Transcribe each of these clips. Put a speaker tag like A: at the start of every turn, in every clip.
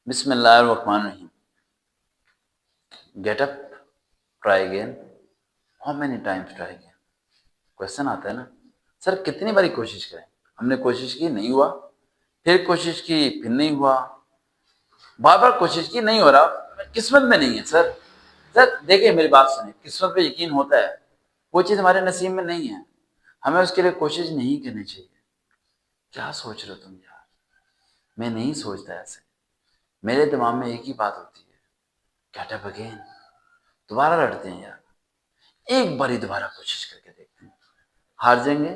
A: बिस्मिल्लाहिर्रहमानिर्रहीम। Get up, try again, how many times try again. Question आता है ना, सर कितनी बारी कोशिश करें। हमने कोशिश की, नहीं हुआ, फिर कोशिश की, फिर नहीं हुआ, बार बार कोशिश की, नहीं हो रहा, किस्मत में नहीं है। सर सर देखिए, मेरी बात सुनिए, किस्मत पे यकीन होता है, वो चीज हमारे नसीब में नहीं है, हमें उसके लिए कोशिश नहीं करनी चाहिए। क्या सोच रहे हो तुम यार? मैं नहीं सोचता ऐसे। मेरे दिमाग में एक ही बात होती है, गेट अप अगेन। दोबारा लड़ते हैं यार, एक बारी दोबारा कोशिश करके देखते हैं, हार जाएंगे,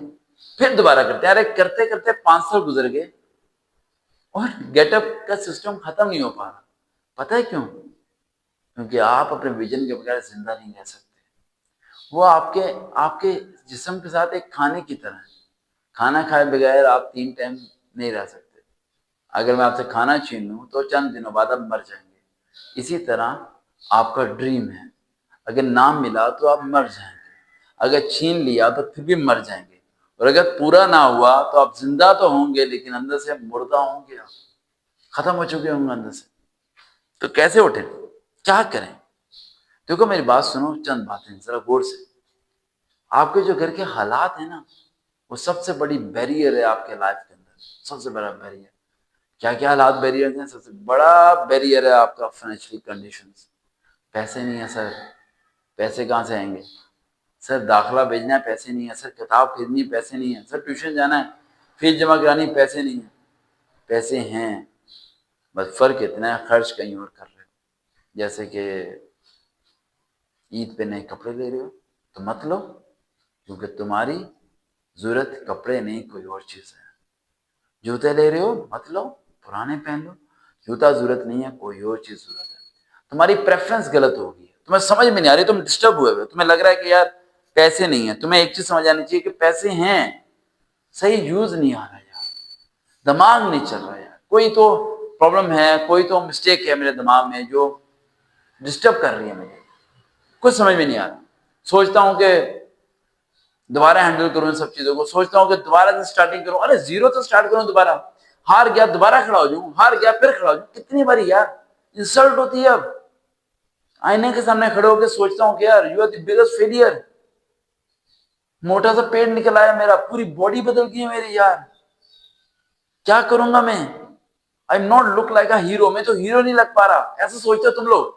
A: फिर दोबारा करते हैं। अरे करते करते 5 साल गुजर गए और गेटअप का सिस्टम खत्म नहीं हो पा रहा। पता है क्यों? क्योंकि आप अपने विजन के बगैर जिंदा नहीं रह सकते। वो आपके आपके जिस्म के साथ एक खाने की तरह है। खाना खाए बगैर आप 3 टाइम नहीं रह सकते। अगर मैं आपसे खाना छीन लूं तो चंद दिनों बाद आप मर जाएंगे। इसी तरह आपका ड्रीम है, अगर नाम मिला तो आप मर जाएंगे, अगर छीन लिया तो फिर भी मर जाएंगे, और अगर पूरा ना हुआ तो आप जिंदा तो होंगे लेकिन अंदर से मुर्दा होंगे, आप खत्म हो चुके होंगे अंदर से। तो कैसे उठे, क्या करें? देखो मेरी बात सुनो, चंद बातें जरा गौर से। आपके जो घर के हालात है ना, वो सबसे बड़ी बैरियर है आपके लाइफ के अंदर, सबसे बड़ा बैरियर। क्या क्या हालात बैरियर हैं? सबसे बड़ा बैरियर है आपका फाइनेंशियल कंडीशंस। पैसे नहीं है सर, पैसे कहाँ से आएंगे? सर दाखिला भेजना है, पैसे नहीं है। सर किताब खरीदनी, पैसे नहीं है। सर ट्यूशन जाना है, फीस जमा करानी, पैसे नहीं है। पैसे हैं, बस फर्क इतना है खर्च कहीं और कर रहे हो। जैसे कि ईद पे नए कपड़े ले रहे हो तो मत लो, क्योंकि तुम्हारी जरूरत कपड़े नहीं कोई और चीज है। जूते ले रहे हो, मत लो, पुराने पहन लो। जूता जरूरत नहीं है, कोई और चीज जरूरत है। तुम्हारी प्रेफरेंस गलत हो गई है, तुम्हें समझ में नहीं आ रही, तुम डिस्टर्ब हुए हो, तुम्हें लग रहा है कि यार पैसे नहीं है। तुम्हें एक चीज समझ आनी चाहिए कि पैसे हैं, सही यूज नहीं आ रहा यार, दिमाग नहीं चल रहा यार। कोई तो प्रॉब्लम है, कोई तो मिस्टेक है मेरे दिमाग में जो डिस्टर्ब कर रही है मुझे, कुछ समझ में नहीं आ रहा। सोचता हूं कि दोबारा हैंडल करूं इन सब चीजों को, सोचता हूं कि दोबारा से स्टार्टिंग करूं, अरे जीरो से स्टार्ट करूं दोबारा। हार गया दोबारा खड़ा हो जाऊं, हार गया फिर खड़ा हो जाऊं, कितनी बारी यार इंसल्ट होती है। अब आईने के सामने खड़े होकर सोचता हूं कि यार you are the biggest failure. मोटा सा पेट निकल आया मेरा, पूरी बॉडी बदल गई है मेरी यार, क्या करूंगा मैं? I am not look like a hero, मैं तो हीरो नहीं लग पा रहा, ऐसा सोचते हो तुम लोग।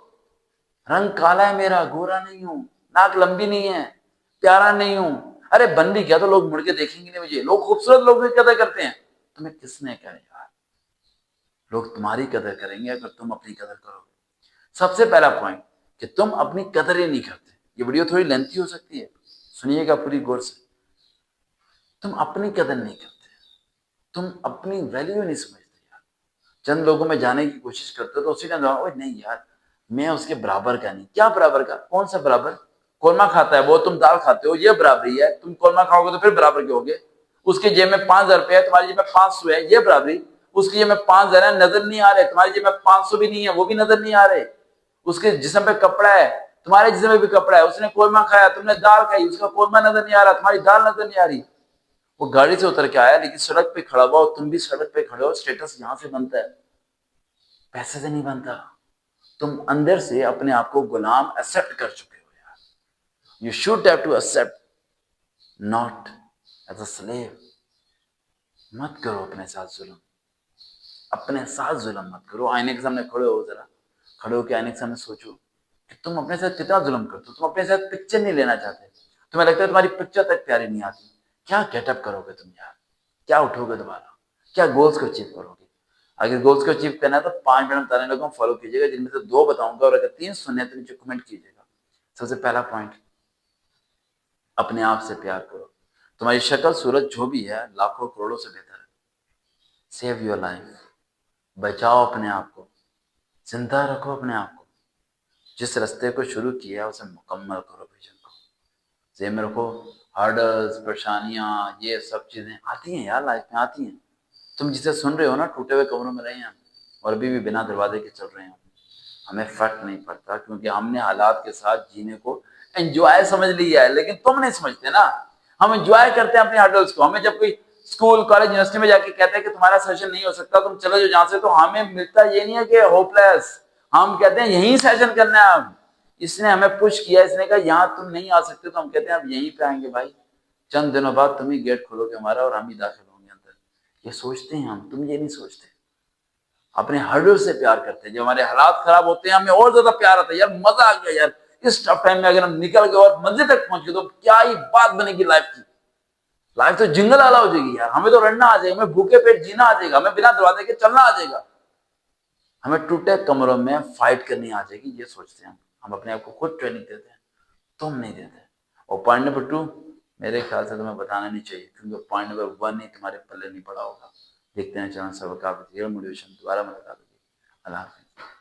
A: रंग काला है मेरा, गोरा नहीं हूं, नाक लंबी नहीं है, प्यारा नहीं हूं। अरे बन भी गया तो लोग मुड़ के देखेंगे नहीं मुझे। लोग खूबसूरत लोग भी कदर करते हैं, तुम्हें किसने कहा यार? लोग तुम्हारी कदर करेंगे अगर तुम अपनी कदर करोगे। सबसे पहला पॉइंट कि तुम अपनी कदर ही नहीं करते। ये वीडियो थोड़ी लेंथी हो सकती है, सुनिएगा पूरी गौर से। तुम अपनी कदर नहीं करते, तुम अपनी वैल्यू नहीं समझते यार। चंद लोगों में जाने की कोशिश करते हो तो उसी टाइम ओए नहीं यार, मैं उसके बराबर का नहीं। क्या बराबर का? कौन सा बराबर? कोरमा खाता है वो, तुम दाल खाते हो, ये बराबरी है। तुम कोरमा खाओगे तो फिर बराबर के होगे। उसकी जेब में 5,000 रुपया है, तुम्हारी जेब में 500 है, ये बराबरी। उसकी जेब में 5,000 है, नजर नहीं आ रहे, तुम्हारी जेब में 500 भी नहीं है, वो भी नजर नहीं आ रहे। उसके जिस्म पे कपड़ा है, तुम्हारे जिस्म में भी कपड़ा है। उसने कोरमा खाया, तुमने दाल खाई, उसका कोरमा नजर नहीं आ रहा, तुम्हारी दाल नजर नहीं आ रही। वो गाड़ी से उतर के आया लेकिन सड़क पे खड़ा हुआ, और तुम भी सड़क पे खड़े हो। स्टेटस यहां से बनता है, पैसे से नहीं बनता। तुम अंदर से अपने आप को गुलाम एक्सेप्ट कर चुके हो यार। You should have to accept, not as a slave. मत करो अपने साथ जुल्म, अपने साथ जुल्म मत करो। आईने के सामने खड़े हो, जरा खड़े होकर आईने के सामने सोचो कि तुम अपने साथ कितना जुल्म करते हो। तुम अपने साथ पिक्चर नहीं लेना चाहते, तुम्हें लगता है तुम्हारी पिक्चर तक प्यारी नहीं आती। क्या गेटअप करोगे तुम यार? क्या उठोगे दोबारा? क्या गोल्स को अचीव करोगे? अगर गोल्स को अचीव करना है तो 5 मिनट बताने लोगों को फॉलो कीजिएगा, जिनमें से 2 बताऊंगा, और अगर 3 सुनने तो नीचे कमेंट कीजिएगा। सबसे पहला पॉइंट, अपने आप से प्यार करो। तुम्हारी शक्ल सूरत जो भी है लाखों करोड़ों से बेहतर है। सेव योर लाइफ, बचाओ अपने आप को, जिंदा रखो अपने आप को। जिस रास्ते को शुरू किया उसे मुकम्मल करो, विजन को जेब में रखो। हर्डल्स, परेशानियां, ये सब चीजें आती हैं यार, लाइफ में आती हैं। तुम जिसे सुन रहे हो ना, टूटे हुए कमरों में रहे हैं और अभी भी बिना दरवाजे के चल रहे हैं, हमें फर्क नहीं पड़ता, क्योंकि हमने हालात के साथ जीने को एंजॉय समझ लिया है। लेकिन तुम नहीं समझते ना, हम एंजॉय करते हैं अपने हर्डल्स को। हमें जब कोई स्कूल कॉलेज यूनिवर्सिटी में जाके कहते हैं कि तुम्हारा सेशन नहीं हो सकता, तुम चले जाओ जहां से, तो हमें मिलता ये नहीं है कि होपलेस, हम कहते हैं यही सेशन करना है। अब इसने हमें पुश किया, इसने कहा यहाँ तुम नहीं आ सकते, तो हम कहते हैं अब यहीं पे आएंगे भाई, चंद दिनों बाद तुम ही गेट खोलोगे हमारा और हम ही दाखिल होंगे अंदर। ये सोचते हैं हम, तुम ये नहीं सोचते। अपने हर्डल से प्यार करते हैं। जब हमारे हालात खराब होते हैं हमें और ज्यादा प्यार आता है, यार मजा आ गया यार, इस टफ टाइम में अगर हम निकल गए और मंजिल तक पहुंच गए तो क्या ही बात बनेगी लाइफ की। लाइफ तो जिंगल आला हो जाएगी यार, हमें तो रड़ना आ जाएगा, हमें भूखे पेट जीना आ जाएगा, हमें बिना दरवाजे के चलना आ जाएगा, हमें टूटे कमरों में फाइट करनी आ जाएगी। ये सोचते हैं हम अपने आप को खुद ट्रेनिंग देते हैं, तुम नहीं देते। और पॉइंट नंबर 2 मेरे ख्याल से तुम्हें बताना नहीं चाहिए, क्योंकि पॉइंट नंबर 1 ही तुम्हारे पल्ले नहीं पड़ा होगा। देखते हैं चैनल सबका मोटिवेशन, दोबारा मुलाकात होगी। अल्लाह हाफिज़।